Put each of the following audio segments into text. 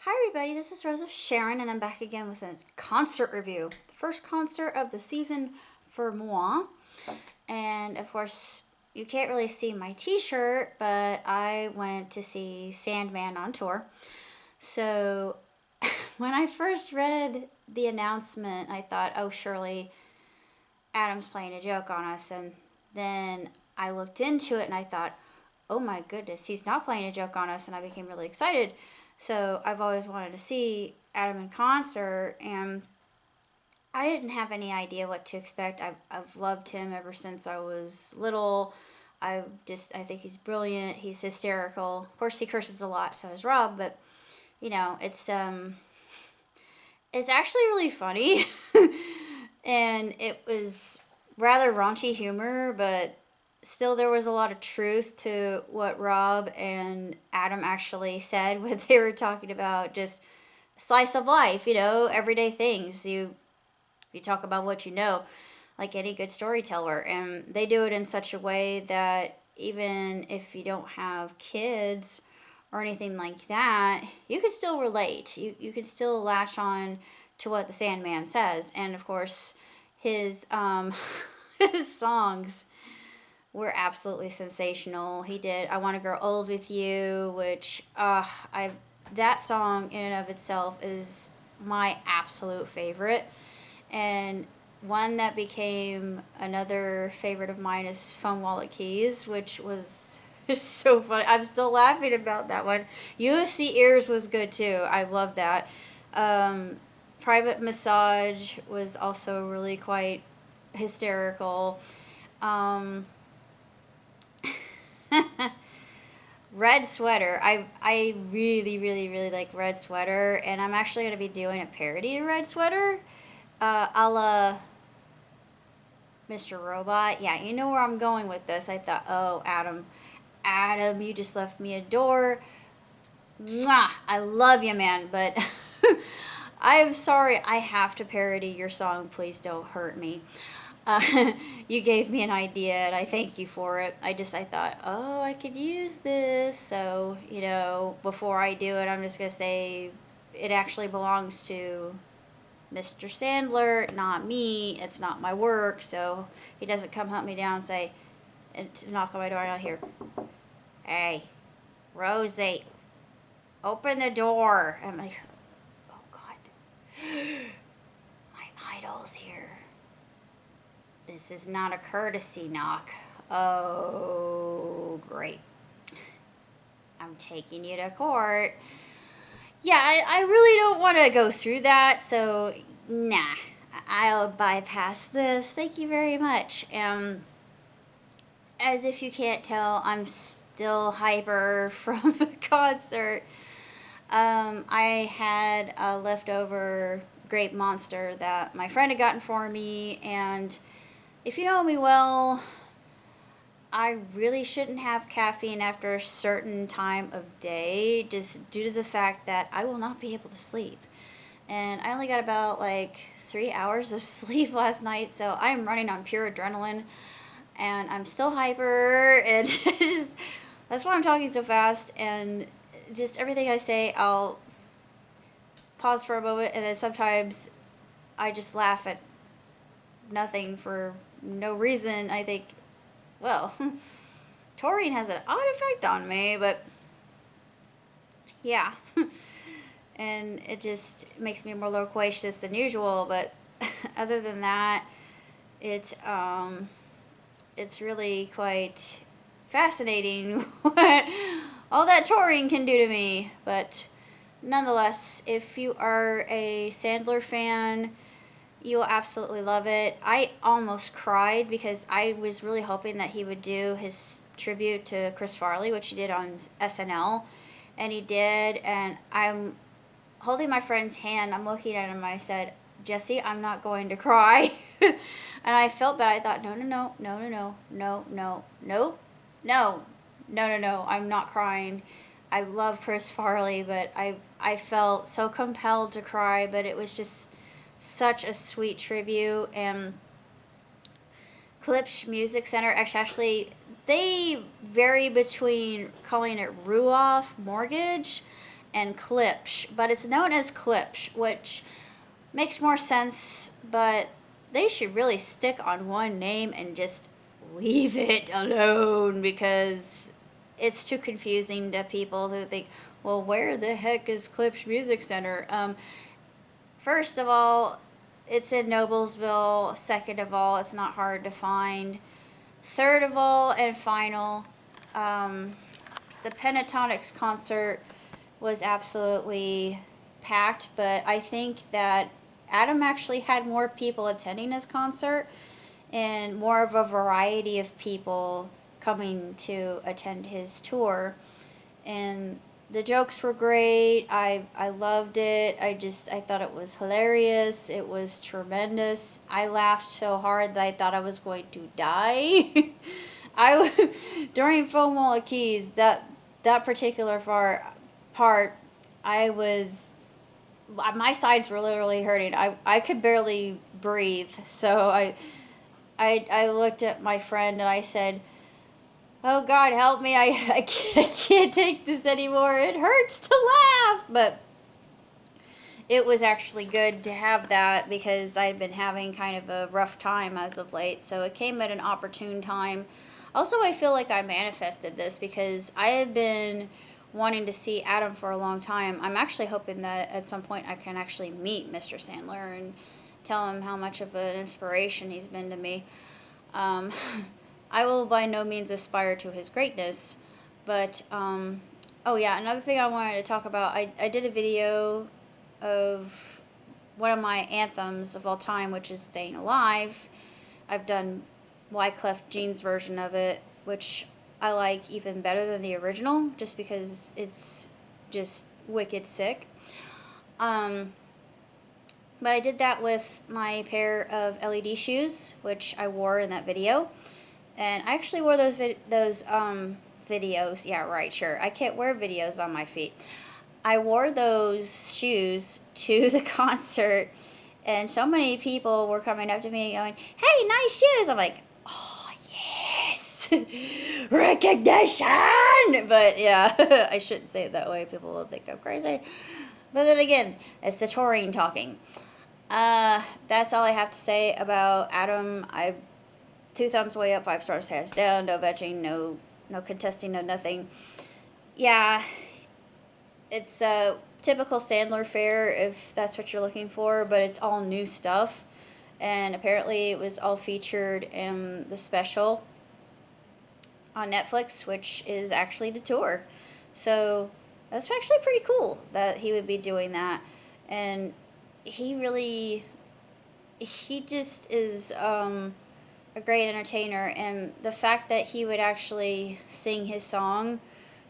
Hi, everybody. This is Rose of Sharon, and I'm back again with a concert review. The first concert of the season for moi. And of course, you can't really see my t shirt, but I went to see Sandman on tour. So when I first read the announcement, I thought, oh, surely Adam's playing a joke on us. And then I looked into it and I thought, oh my goodness, he's not playing a joke on us. And I became really excited. So I've always wanted to see Adam in concert, and I didn't have any idea what to expect. I've loved him ever since I was little. I think he's brilliant. He's hysterical. Of course, he curses a lot, so is Rob. But it's actually really funny, and it was rather raunchy humor, but still there was a lot of truth to what Rob and Adam actually said when they were talking about just slice of life, everyday things. You talk about what you know, like any good storyteller, and they do it in such a way that even if you don't have kids or anything like that, you can still relate. You can still latch on to what the Sandman says, and of course, his his songs were absolutely sensational. He did "I Want to Grow Old with You," which I that song in and of itself is my absolute favorite, and one that became another favorite of mine is "Phone Wallet Keys," which was so funny. I'm still laughing about that one. UFC Ears was good too. I love that. Private Massage was also really quite hysterical. Um, Red Sweater. I really, really, really like Red Sweater, and I'm actually going to be doing a parody of Red Sweater, a la Mr. Robot. Yeah, you know where I'm going with this. I thought, oh, Adam, you just left me a door. Mwah! I love you, man, but I am sorry I have to parody your song. Please don't hurt me. You gave me an idea and I thank you for it. I thought, oh, I could use this. So, before I do it, I'm just going to say it actually belongs to Mr. Sandler, not me. It's not my work. So he doesn't come hunt me down and say, and to knock on my door out here. Hey, Rosie, open the door. I'm like, oh, God. My idol's here. This is not a courtesy knock. Oh, great. I'm taking you to court. Yeah, I really don't want to go through that, so nah. I'll bypass this. Thank you very much. As if you can't tell, I'm still hyper from the concert. I had a leftover grape monster that my friend had gotten for me, and if you know me well, I really shouldn't have caffeine after a certain time of day, just due to the fact that I will not be able to sleep. And I only got about like 3 hours of sleep last night, so I'm running on pure adrenaline, and I'm still hyper, and that's why I'm talking so fast, and just everything I say, I'll pause for a moment, and then sometimes I just laugh at nothing for no reason. I think, well, taurine has an odd effect on me, but yeah. And it just makes me more loquacious than usual, but other than that, it's really quite fascinating what all that taurine can do to me. But nonetheless, if you are a Sandler fan, you will absolutely love it. I almost cried because I was really hoping that he would do his tribute to Chris Farley, which he did on SNL, and he did. And I'm holding my friend's hand. I'm looking at him. I said, Jesse, I'm not going to cry. And I felt bad. I thought, no, no, no, no, no, no, no, no, no, no, no, no, no. I'm not crying. I love Chris Farley, but I felt so compelled to cry, but it was just such a sweet tribute. And Klipsch Music Center, actually, they vary between calling it Ruoff Mortgage and Klipsch, but it's known as Klipsch, which makes more sense, but they should really stick on one name and just leave it alone because it's too confusing to people who think, well, where the heck is Klipsch Music Center? First of all, it's in Noblesville. Second of all, it's not hard to find. Third of all, and final, the Pentatonics concert was absolutely packed, but I think that Adam actually had more people attending his concert and more of a variety of people coming to attend his tour. And the jokes were great. I loved it. I thought it was hilarious. It was tremendous. I laughed so hard that I thought I was going to die. During Foam Wall of Keys, that particular part, I was, my sides were literally hurting. I could barely breathe. So I looked at my friend and I said, oh God, help me. I can't take this anymore. It hurts to laugh. But it was actually good to have that because I'd been having kind of a rough time as of late. So it came at an opportune time. Also, I feel like I manifested this because I had been wanting to see Adam for a long time. I'm actually hoping that at some point I can actually meet Mr. Sandler and tell him how much of an inspiration he's been to me. I will by no means aspire to his greatness, but, oh yeah, another thing I wanted to talk about, I did a video of one of my anthems of all time, which is Staying Alive. I've done Wyclef Jean's version of it, which I like even better than the original, just because it's just wicked sick. But I did that with my pair of LED shoes, which I wore in that video. And I actually wore those videos. Yeah, right, sure. I can't wear videos on my feet. I wore those shoes to the concert, and so many people were coming up to me going, hey, nice shoes. I'm like, oh, yes, recognition. But yeah, I shouldn't say it that way. People will think I'm crazy. But then again, it's the touring talking. That's all I have to say about Adam. 2 thumbs way up, 5 stars hands down, no vetching, no contesting, no nothing. Yeah, it's a typical Sandler fare if that's what you're looking for, but it's all new stuff. And apparently it was all featured in the special on Netflix, which is actually the tour. So that's actually pretty cool that he would be doing that. And he just is a great entertainer, and the fact that he would actually sing his song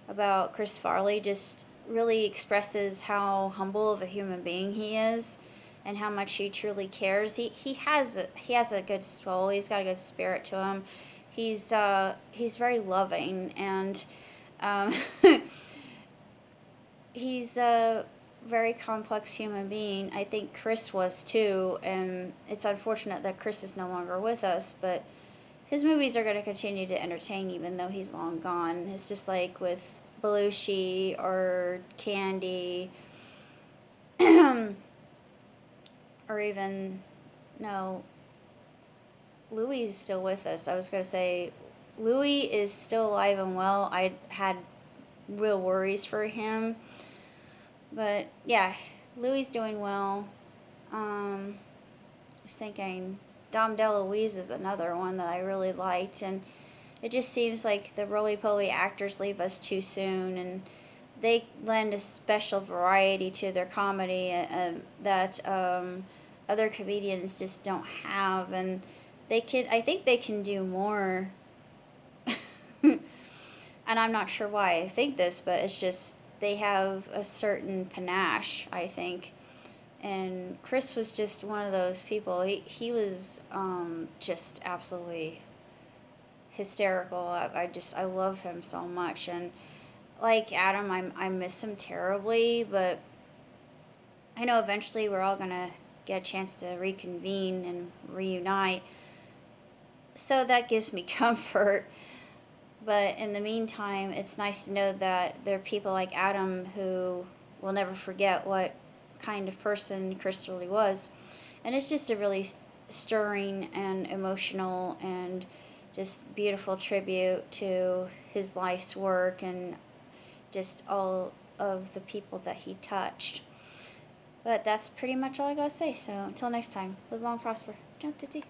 about Chris Farley just really expresses how humble of a human being he is and how much he truly cares. He has a good soul. He's got a good spirit to him. He's very loving, and he's a very complex human being. I think Chris was too, and it's unfortunate that Chris is no longer with us, but his movies are going to continue to entertain even though he's long gone. It's just like with Belushi or Candy, or even, no, Louis is still with us. I was going to say, Louis is still alive and well. I had real worries for him. But yeah, Louis doing well. I was thinking Dom DeLuise is another one that I really liked, and it just seems like the roly-poly actors leave us too soon, and they lend a special variety to their comedy that other comedians just don't have, and I think they can do more. And I'm not sure why I think this, but it's just they have a certain panache, I think. And Chris was just one of those people. He was just absolutely hysterical. I love him so much. And like Adam, I miss him terribly, but I know eventually we're all going to get a chance to reconvene and reunite. So that gives me comfort. But in the meantime, it's nice to know that there are people like Adam who we'll never forget what kind of person Chris really was. And it's just a really stirring and emotional and just beautiful tribute to his life's work and just all of the people that he touched. But that's pretty much all I gotta say. So until next time, live long, prosper. John Titi.